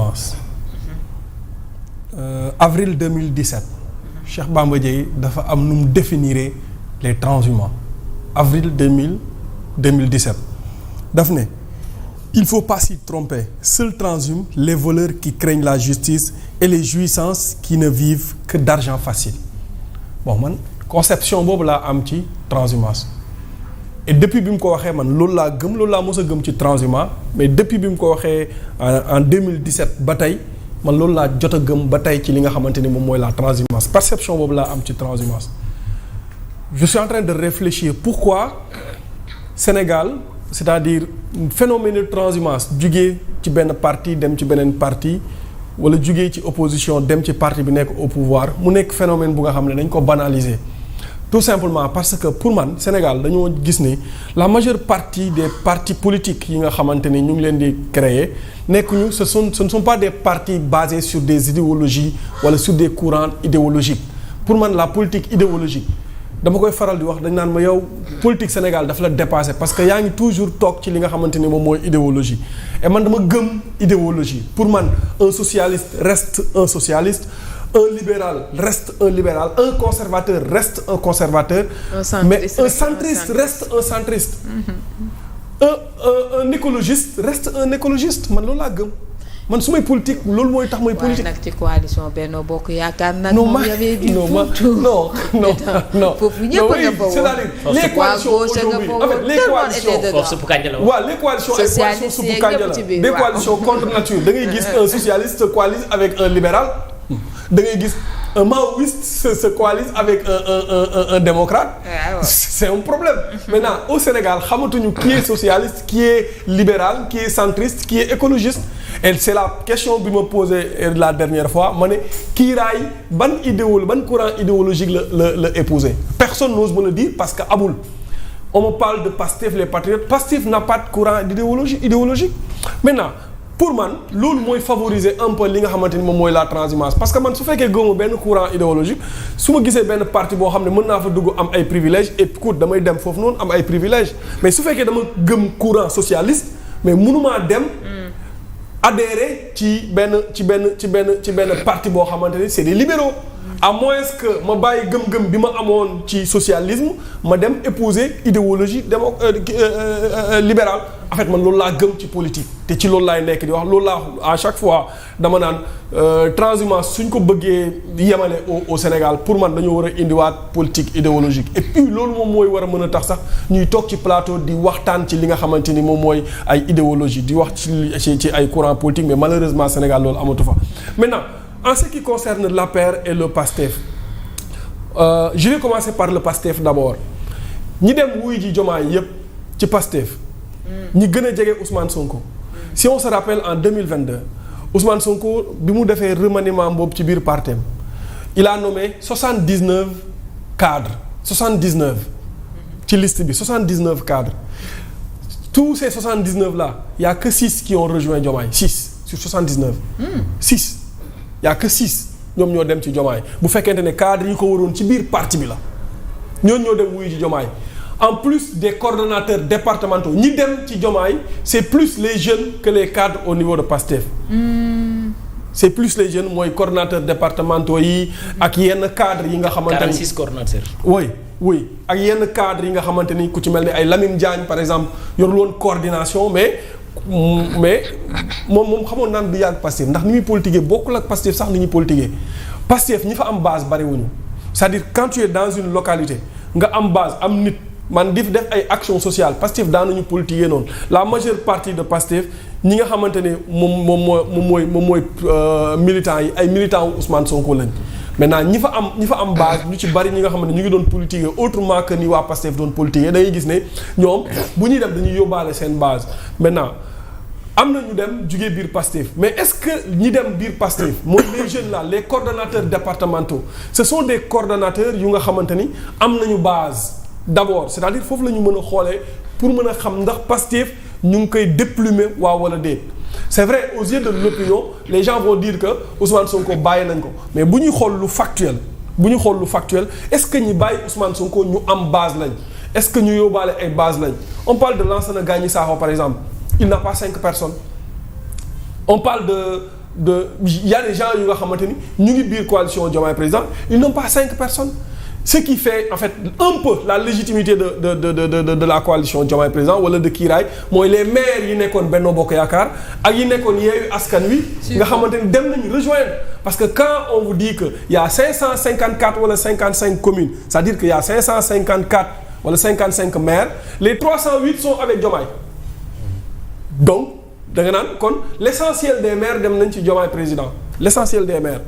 transhumance avril 2017 Cheikh Bamba Dièye dafa am nu mu définir les transhumants avril 2017 daf ne il faut pas s'y tromper seuls transhument les voleurs qui craignent la justice et les jouissances qui ne vivent que d'argent facile bon man conception boobu laa am ci transhumance et depuis bi mu ko waxee man loolu laa gëm loolu laa mos a gëm ci transhumance mais depuis bi mu ko waxee en 2017 ba tey man loolu laa jot a gëm ba tey ci li nga xamante ni moom mooy la transhumance perception boobu laa am ci transhumance je suis en train de réfléchir pourquoi Sénégal c'est-à-dire phénomène de transhumance jugee ci benn parti dem ci beneen parti wala jugee ci opposition dem ci parti bi nekk au pouvoir mu nekk phénomène bu nga xam ne dañ ko banaliser tout simplement parce que pour man Sénégal dañoo gis ni la majeure partie des partis politiques yi nga xamante ni ñu ngi leen di créer nekkuñu ce ne sont pas des partis basés sur des idéologies wala sur des courants idéologiques pour man la politique idéologique dama koy faral di wax dañ naan ma yow politique Sénégal dafa la dépassé parce que yaa ngi toujours toog ci li nga xamante ni moom mooy idéologie et man dama gëm idéologie pour man un socialiste reste un socialiste un libéral reste un libéral un conservateur reste un conservateur mais un centriste reste un centriste un écologiste reste un écologiste man loolu laa gëm man su may politique loolu mooy tax mooy politique. waaye nag ci coalition Benno Bokk Yaakaar nag. non moom y'avait du non foofu ñëpp nga fa woon. c'est-à-dire les coalitions aujourd'hui en fait les coalitions foofu suppu kànja la woon. waaw les coalitions ay coalitions suppu kànja la des coalitions contre nature da ngay gis un socialiste se coalise avec un libéral da ngay gis un maoïste se coalise avec un démocrate. C'est un problème. Maintenant au Sénégal xamatuñu qui est socialiste qui est libéral qui est centriste qui est écologiste et c'est la question bi ma posé la dernière fois ma ne kiiraay ban courant idéologique la épouser personne n'ose me le dire parce que amul on me parle de Pastef les patriotes Pastef n'a pas de courant idéologique maintenant pour man loolu mooy favoriser un peu li nga xamante ni moom mooy la transhumance parce que man su fekkee gëmuma benn courant idéologique su ma gisee benn parti boo xam ne mën naa fa dugg am ay privilèges et écoute damay dem foofu noonu am ay privilèges mais su fekkee dama gëm courant socialiste mais mënumaa dem adhérer ci benn parti boo xamante ni c'est des libéraux à moins que ma bàyyi gëm-gëm bi ma amoon ci socialisme ma dem épouser idéologie libérale en fait man loolu laa gëm ci politique te ci loolu laay nekk di wax loolu laa à chaque fois dama naan transhumance suñ ko bëggee yemale au Sénégal pour man dañoo war a indiwaat politique idéologique et puis loolu moom mooy war a mën a tax sax ñuy toog ci plateau di waxtaan ci li nga xamante ni moom mooy ay idéologie di wax ci ay courant politique mais malheureusement Sénégal loolu amatu fa maintenant en ce qui concerne l'APR et le PASTEF je vais commencer par le PASTEF d'abord ñi dem wuy ji Diomaye yépp ci PASTEF ñi gën a jege Ousmane Sonko si on se rappelle en 2022 Ousmane Sonko bi mu defee remaniement boobu ci biir partem il a nommé 79 cadres 79 ci liste bi 79 cadres tous ces 79 là il y a que 6 qui ont rejoint Diomaye 6 sur 79 6 il y a que 6 ñoom ñoo dem ci Diomaye bu fekkente ne cadre yi ko waroon ci biir parti bi la ñooñu ñoo dem wuyu ci Diomaye en plus des coordonnateurs départementaux ñi dem ci Diomaye c'est plus les jeunes que les cadres au niveau de PASTEF. C'est plus les jeunes mooy coordonnateurs départementaux yi ak yenn cadres yi nga xamante ni 46 coordonnateurs. oui ak yenn cadres yi nga xamante ni ku ci mel ni ay Lamine Diagne par exemple yorul woon coordination mais moom xamoon naan du yàgg Pastef ndax ni muy politiquer bokkul ak Pastef sax ni ñuy politiquer Pastef ñi fa am base bariwuñu c'est-à-dire quand tu es dans une localité nga am base am nit man di def ay action sociale Pastef daanuñu politiquer noonu la majeure partie de Pastef ñi nga xamante ne moom mooy militants yi ay militants wu Ousmane Sonko lañ maintenant ñi fa am base ñu ci bari ñi nga xam ne ñu ngi doon politiquer autrement que ni waa Pastef doon politiquer da ngay gis ne ñoom bu ñuy dem dañuy yóbbaale seen base maintenant am na ñu dem jugee biir Pastef mais est-ce que ñi dem biir Pastef mooy les jeunes là les coordonnateurs départementaux ce sont des coordonnateurs yu nga xamante ni am nañu base d'abord c'est-à-dire foofu la ñu mën a xoolee pour mën a xam ndax Pastef ñu ngi koy déplumer waaw wala déet c'est vrai aux yeux de l'opinion les gens vont dire que Ousmane Sonko bàyyi nañ ko mais bu ñuy xool lu factuel est-ce que ñi bàyyi Ousmane Sonko ñu am base lañ est-ce que ñu yóbbaale ay base lañ on parle de Lansana Gagny Sakho par exemple il n'a pas 5 personnes on parle y a des gens yu nga xamante ni ñu ngi biir coalition Diomaye Président ils n'ont pas 5 personnes. Ce qui fait en fait un peu la légitimité de la coalition Diomaye Président wala de kiiraay mooy les maires yi nekkoon Benno Bokk Yaakaar ak yi nekkoon Yewwi Askan Wi nga xamante ni dem nañu rejoindre parce que quand on vous dit que y a 554 wala 55 communes c'est-à-dire que y a 554 wala 55 maires les 308 sont avec Diomaye donc da nga naan kon l'essentiel des maires dem nañ ci Diomaye Président l'essentiel des maires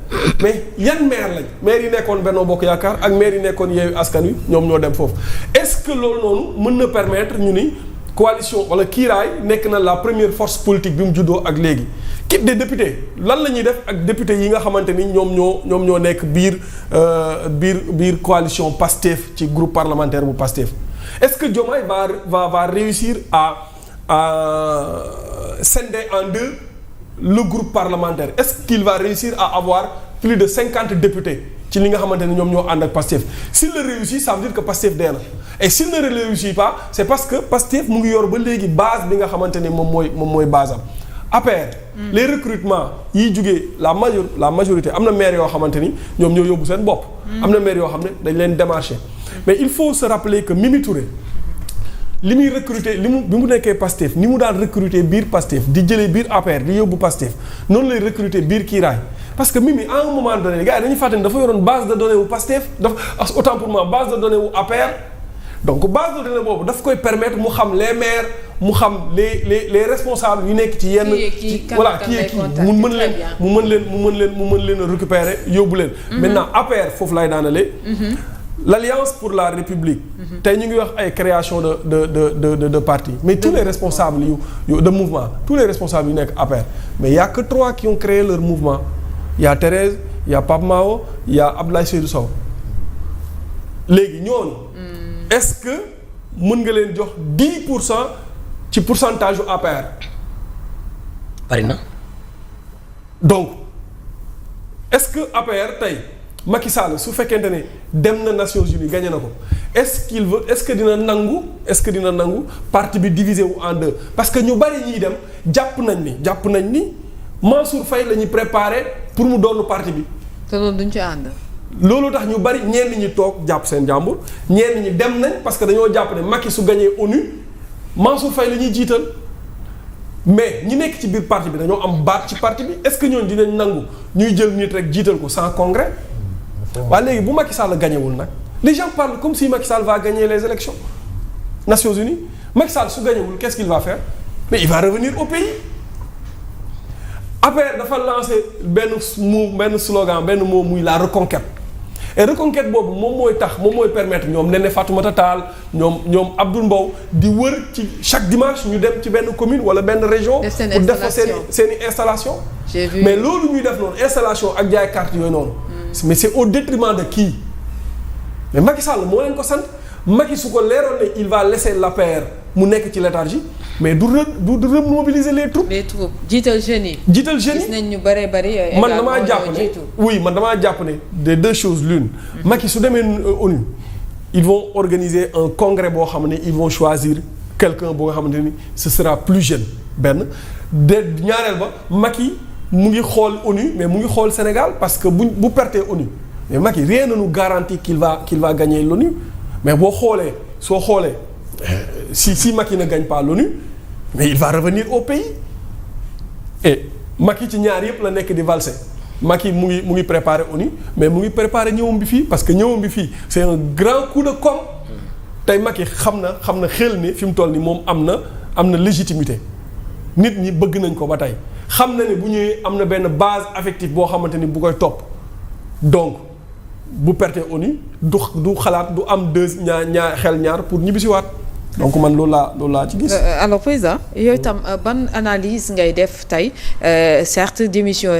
mais yan maire lañ maire yi nekkoon Benno Bokk Yaakaar ak maire yi nekkoon Yewwi Askan Wi ñoom ñoo dem foofu est-ce que loolu noonu mën na permettre ñu ni coalition wala kiiraay nekk na la première force politique bi mu juddoo ak léegi kit des députés lan la ñuy def ak députés yi nga xamante ni ñoom ñoo nekk biir coalition Pastef ci groupe parlementaire bu Pastef est-ce que Diomaye va réussir à scinder en deux le groupe parlementaire est-ce qu'il va réussir à avoir plus de 50 députés ci li nga xamante ne ñoom ñoo ànd ak Pastef s'il le réussit ça veut dire que Pastef dee na et s'il ne le réussit pas c'est parce que Pastef mu ngi yor ba léegi base bi nga xamante ne moom mooy base am APR les recrutements yiy jugee la majorité am na maire yoo xamante ni ñoom ñoo yóbbu seen bopp am na maire yoo xam ne dañ leen démarcher mais il faut se rappeler que Mimi Touré li muy recruter bi mu nekkee Pastef ni mu daan recruter biir Pastef di jëlee biir APR di yóbbu Pastef noonu lay recruter biir Kiiraay parce que Mimi à un moment donné gars yi dañuy fàtte ni dafa yoroon base de données wu Pastef autant pour moi base de données wu APR donc base de données boobu daf koy permettre mu xam les maires mu xam les responsables yu nekk ci yenn voilà kii mu mën leen récupérer yóbbu leen maintenant APR foofu lay daanalee l'Alliance pour la République tey ñu ngi wax ay création de parti mais tous les responsables yu de mouvement tous les responsables yu nekk APR mais il y a que 3 qui ont créé leur mouvement il y a Thérèse il y a Pape Mao il y a Abdoulaye Seydou Sow léegi ñooñu est-ce que mën nga leen jox 10% ci pourcentage yu APR bari na donc est-ce que APR tey Macky Sall su fekkente ne dem na Nations Unies gagné na ko est-ce que dina nangu parti bi divisé wu en deux parce que ñu bari ñiy dem jàpp nañ ni Mansour Faye la ñuy préparé pour mu doonu parti bi. te loolu duñ ci ànd. loolu tax ñu bari ñenn ñi toog jàpp seen jàmbur ñenn ñi dem nañ parce que dañoo jàpp ne Macky su gagné ONU Mansour Faye la ñuy jiital mais ñi nekk ci biir parti bi dañoo am baat ci parti bi est-ce que ñooñu dinañ nangu ñuy jël nit rek jiital ko sans congrès. waaye léegi bu Macky Sall gañewul nag les gens parlent comme si Macky Sall va gagner les élections Nations Unies Macky Sall su gañewul qu'est-ce qu'il va faire mais il va revenir au pays après dafa lancer benn slogan benn mot muy la reconquête et reconquête boobu moom mooy permettre ñoom Néné Fatoumata Tall ñoom Abdoul Mbow di wër ci chaque dimanche ñu dem ci benn commune wala benn région pour def fa seeni installation mais loolu ñuy def noonu installation ak jaay carte yooyu noonu mais c'est au détriment de qui mais Macky Sall moo leen ko sant Macky su ko leeroon ne il va laisser l'APR mu nekk ci léthargie mais du remobiliser les troupes. jiital jeunes yi. gis nañ ñu bari. man damaa jàpp ne des deux choses l'une. Macky su demee ONU ils vont organiser un congrès boo xam ne ils vont choisir quelqu'un boo nga xamante ni ce sera plus jeune benn ñaareel ba Macky mu ngi xool ONU mais mu ngi xool Sénégal parce que bu pertee ONU mais Macky rien ne nous garantit qu'il va gagner l'ONU mais soo xoolee si Macky ne gagne pas l'ONU mais il va revenir au pays et Macky ci ñaar yëpp la nekk di valser Macky mu ngi préparer ONU mais mu ngi préparer ñëwam bi fii parce que ñëwam bi fii c'est un grand coup de com tey Macky xam na xel ni fi mu toll ni moom am na légitimité nit ñi bëgg nañ ko ba tey xam na ne bu ñëwee am na benn base affective boo xamante ni bu koy topp donc bu perte ONU du xalaat du am ñaar pour ñibbisiwaat donc man loolu laa ci gis. alors président yooyu tam ban analyse ngay def tey certes démission